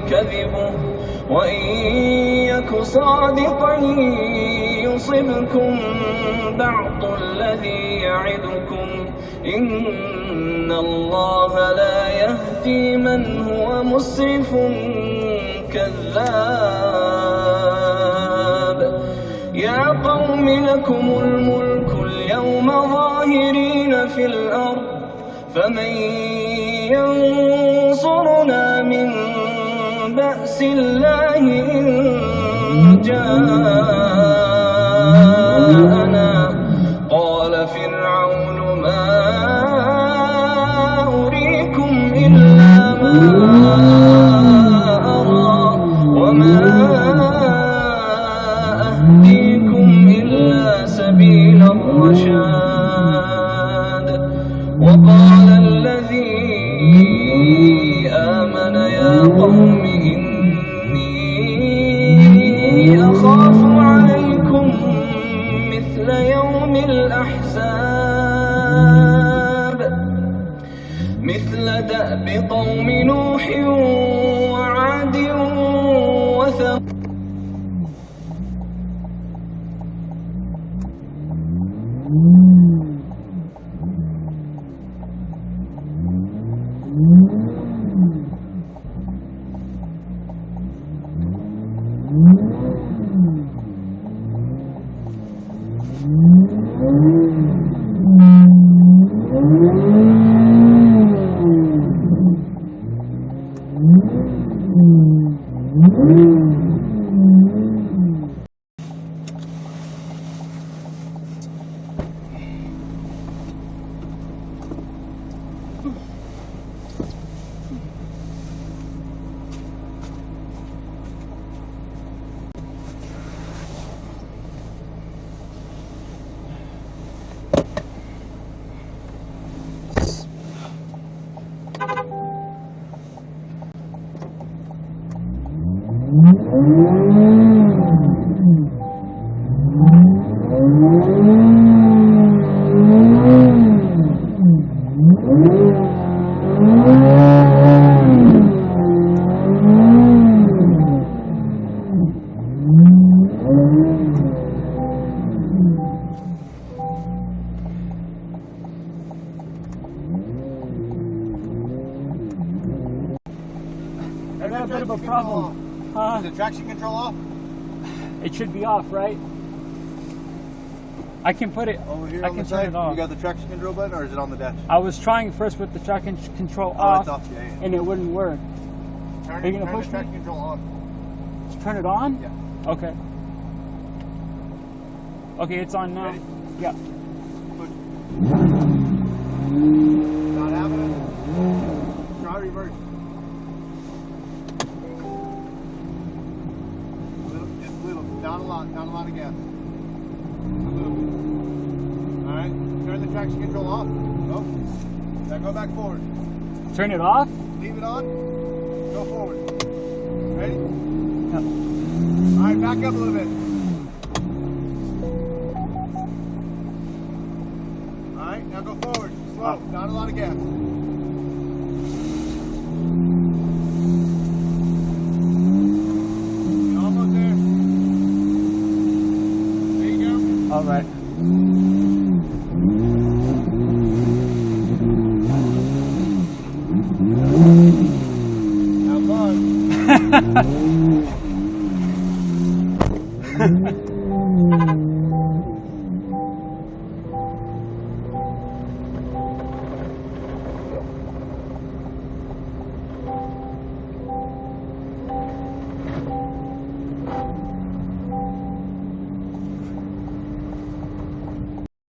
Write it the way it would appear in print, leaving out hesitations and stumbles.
كذبه وإن يك صادقا يصبكم بعض الذي يعدكم إن الله لا يهدي من هو مسرف كذاب. يا قوم لكم الملك اليوم ظاهرين في الأرض فمن ينصرنا من بأس الله إن جاءنا. قال فرعون ما أريكم إلا ما أرى وما أهديكم إلا سبيل الرشاد. وقال الذي آمن يا قوم إني أخاف عليكم مثل يوم الأحزاب مثل دأب قوم نوح وعاد وثمود. I got a bit of a problem. Is the traction control off? It should be off, right? I can put it over here. I can turn it off. You got the traction control button, or is it on the dash? I was trying first with the traction control off, off, yeah. And it wouldn't work. Turn, Are you gonna turn push the traction control on. Turn it on? Yeah. Okay. Okay, it's on now. Ready? Yeah. Push. Not happening. Try reverse. Just a little. Not a lot of gas. A little bit. Alright, turn the traction control off. Oh. Now go back forward. Turn it off? Leave it on. Go forward. Ready? Yeah. Alright, back up a little bit. Alright, now go forward. Slow. Not a lot of gas. You're almost there. There you go. All right. Have fun.